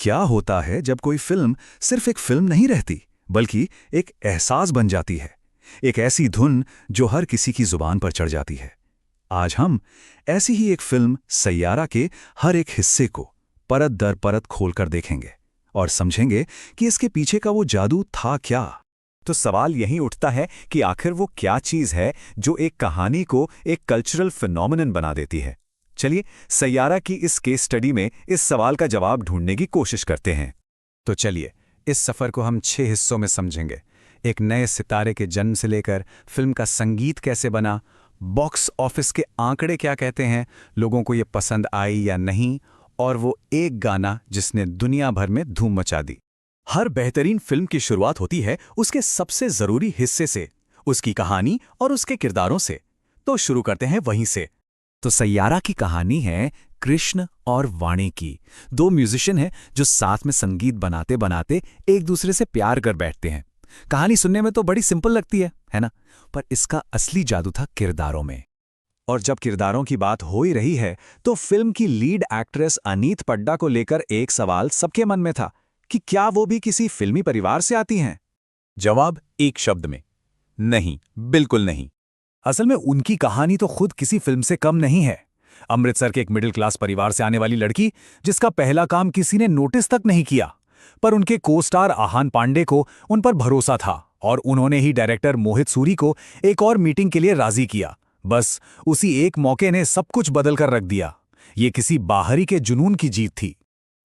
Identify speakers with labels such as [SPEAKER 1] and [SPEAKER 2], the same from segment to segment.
[SPEAKER 1] क्या होता है जब कोई फिल्म सिर्फ एक फिल्म नहीं रहती, बल्कि एक एहसास बन जाती है, एक ऐसी धुन जो हर किसी की जुबान पर चढ़ जाती है। आज हम ऐसी ही एक फिल्म सैयारा के हर एक हिस्से को परत दर परत खोलकर देखेंगे और समझेंगे कि इसके पीछे का वो जादू था क्या।
[SPEAKER 2] तो सवाल यही उठता है कि आखिर वो क्या चीज है जो एक कहानी को एक कल्चरल फिनोमिनन बना देती है। चलिए सैयारा की इस केस स्टडी में इस सवाल का जवाब ढूंढने की कोशिश करते हैं। तो चलिए इस सफर को हम 6 हिस्सों में समझेंगे। एक नए सितारे के जन्म से लेकर फिल्म का संगीत कैसे बना, बॉक्स ऑफिस के आंकड़े क्या कहते हैं, लोगों को ये पसंद आई या नहीं, और वो एक गाना जिसने दुनिया भर में धूम मचा दी। हर बेहतरीन फिल्म की शुरुआत होती है उसके सबसे जरूरी हिस्से से, उसकी कहानी और उसके किरदारों से। तो शुरू करते हैं वहीं से। तो सैयारा की कहानी है कृष्ण और वाणी की। 2 म्यूजिशियन हैं जो साथ में संगीत बनाते बनाते एक दूसरे से प्यार कर बैठते हैं। कहानी सुनने में तो बड़ी सिंपल लगती है ना? पर इसका असली जादू था किरदारों में। और जब किरदारों की बात हो ही रही है तो फिल्म की लीड एक्ट्रेस अनीत पड्डा को लेकर एक सवाल सबके मन में था कि क्या वो भी किसी फिल्मी परिवार से आती हैं? जवाब एक शब्द में, नहीं, बिल्कुल नहीं। असल में उनकी कहानी तो खुद किसी फिल्म से कम नहीं है। अमृतसर के एक मिडिल क्लास परिवार से आने वाली लड़की जिसका पहला काम किसी ने नोटिस तक नहीं किया, पर उनके को स्टार आहान पांडे को उन पर भरोसा था और उन्होंने ही डायरेक्टर मोहित सूरी को एक और मीटिंग के लिए राजी किया। बस उसी एक मौके ने सब कुछ बदल कर रख दिया। ये किसी बाहरी के जुनून की जीत थी।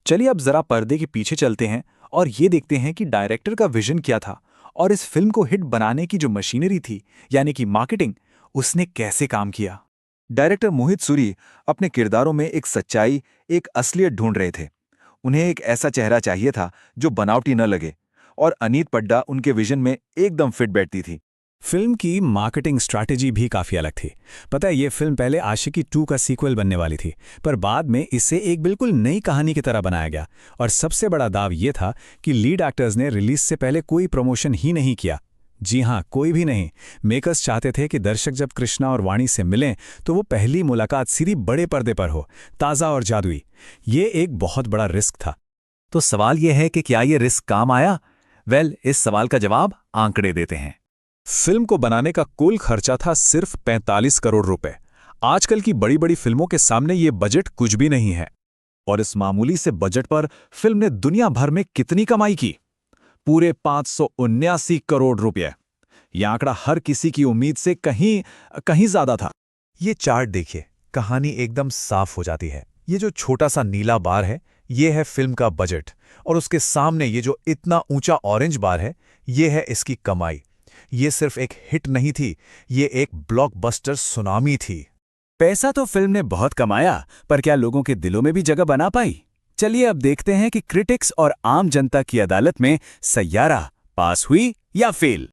[SPEAKER 2] चलिए अब जरा पर्दे के पीछे चलते हैं और ये देखते हैं कि डायरेक्टर का विजन क्या था और इस फिल्म को हिट बनाने की जो मशीनरी थी, यानी कि मार्केटिंग, उसने कैसे काम किया। डायरेक्टर मोहित सूरी अपने किरदारों में एक सच्चाई, एक असलियत ढूंढ रहे थे। उन्हें एक ऐसा चेहरा चाहिए था जो बनावटी न लगे, और अनीत पड्डा उनके विजन में एकदम फिट बैठती थी। फिल्म की मार्केटिंग स्ट्रैटेजी भी काफ़ी अलग थी। पता है, ये फिल्म पहले आशिकी 2 का सीक्वल बनने वाली थी, पर बाद में इसे एक बिल्कुल नई कहानी की तरह बनाया गया। और सबसे बड़ा दाव ये था कि लीड एक्टर्स ने रिलीज से पहले कोई प्रमोशन ही नहीं किया। जी हाँ, कोई भी नहीं। मेकर्स चाहते थे कि दर्शक जब कृष्णा और वाणी से मिलें तो वो पहली मुलाकात सीधी बड़े पर्दे पर हो, ताज़ा और जादुई। ये एक बहुत बड़ा रिस्क था। तो सवाल ये है कि क्या ये रिस्क काम आया? इस सवाल का जवाब आंकड़े देते हैं। फिल्म को बनाने का कुल खर्चा था सिर्फ 45 करोड़ रुपए। आजकल की बड़ी बड़ी फिल्मों के सामने ये बजट कुछ भी नहीं है। और इस मामूली से बजट पर फिल्म ने दुनिया भर में कितनी कमाई की? पूरे 579 करोड़ रुपए। यह आंकड़ा हर किसी की उम्मीद से कहीं ज्यादा था। ये चार्ट देखिए, कहानी एकदम साफ हो जाती है। ये जो छोटा सा नीला बार है, ये है फिल्म का बजट, और उसके सामने ये जो इतना ऊंचा ऑरेंज बार है, ये है इसकी कमाई। ये सिर्फ एक हिट नहीं थी, ये एक ब्लॉकबस्टर सुनामी थी। पैसा तो फिल्म ने बहुत कमाया, पर क्या लोगों के दिलों में भी जगह बना पाई? चलिए अब देखते हैं कि क्रिटिक्स और आम जनता की अदालत में सैयारा पास हुई या फेल।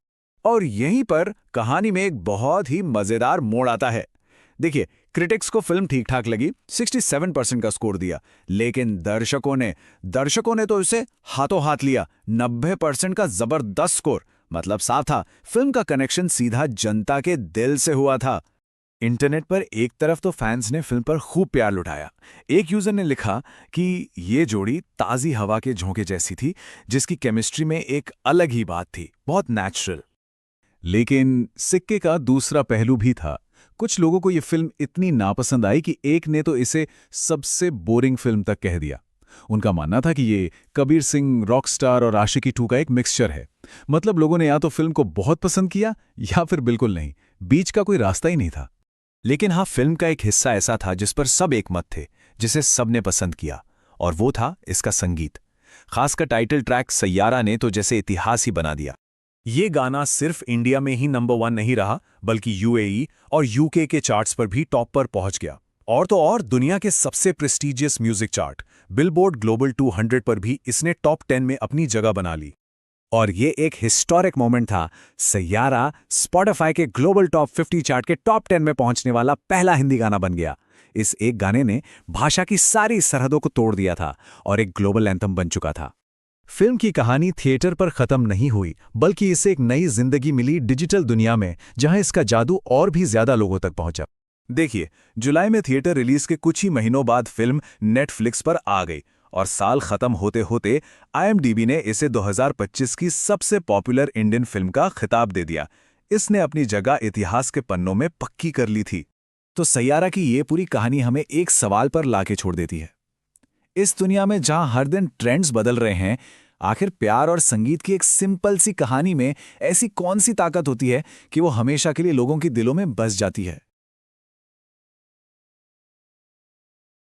[SPEAKER 2] और यहीं पर कहानी में एक बहुत ही मजेदार मोड़ आता है। देखिए, क्रिटिक्स को फिल्म ठीक ठाक लगी, 67% का स्कोर दिया, लेकिन दर्शकों ने तो इसे हाथों हाथ लिया, 90% का जबरदस्त स्कोर। मतलब साफ था, फिल्म का कनेक्शन सीधा जनता के दिल से हुआ था। इंटरनेट पर एक तरफ तो फैंस ने फिल्म पर खूब प्यार लुटाया। एक यूजर ने लिखा कि ये जोड़ी ताज़ी हवा के झोंके जैसी थी, जिसकी केमिस्ट्री में एक अलग ही बात थी, बहुत नेचुरल। लेकिन सिक्के का दूसरा पहलू भी था। कुछ लोगों को ये फिल्म इतनी नापसंद आई कि एक ने तो इसे सबसे बोरिंग फिल्म तक कह दिया। उनका मानना था कि ये कबीर सिंह, रॉकस्टार और आशिकी 2 का एक मिक्सचर है। मतलब लोगों ने या तो फिल्म को बहुत पसंद किया या फिर बिल्कुल नहीं, बीच का कोई रास्ता ही नहीं था। लेकिन हाँ, फिल्म का एक हिस्सा ऐसा था जिस पर सब एक मत थे, जिसे सबने पसंद किया, और वो था इसका संगीत। खासकर टाइटल ट्रैक सैयारा ने तो जैसे इतिहास ही बना दिया। ये गाना सिर्फ इंडिया में ही नंबर 1 नहीं रहा, बल्कि यूएई और यूके के चार्ट्स पर भी टॉप पर पहुंच गया। और तो और दुनिया के सबसे prestigious music chart billboard global 200 पर भी इसने टॉप 10 में अपनी जगह बना ली। और ये एक हिस्टोरिक मोमेंट था। सैयारा स्पॉटिफाई के ग्लोबल टॉप 50 चार्ट के टॉप 10 में पहुंचने वाला पहला हिंदी गाना बन गया। इस एक गाने ने भाषा की सारी सरहदों को तोड़ दिया था और एक ग्लोबल एंथम बन चुका था। फिल्म की कहानी थिएटर पर खत्म नहीं हुई, बल्कि इसे एक नई जिंदगी मिली डिजिटल दुनिया में, जहां इसका जादू और भी ज्यादा लोगों तक पहुंचा। देखिए, जुलाई में थिएटर रिलीज के कुछ ही महीनों बाद फिल्म नेटफ्लिक्स पर आ गई और साल खत्म होते होते IMDb ने इसे 2025 की सबसे पॉपुलर इंडियन फिल्म का खिताब दे दिया। इसने अपनी जगह इतिहास के पन्नों में पक्की कर ली थी। तो सैयारा की ये पूरी कहानी हमें एक सवाल पर लाके छोड़ देती है। इस दुनिया में जहां हर दिन ट्रेंड्स बदल रहे हैं, आखिर प्यार और संगीत की एक सिंपल सी कहानी में ऐसी कौन सी ताकत होती है कि वो हमेशा के लिए लोगों के दिलों में बस जाती है?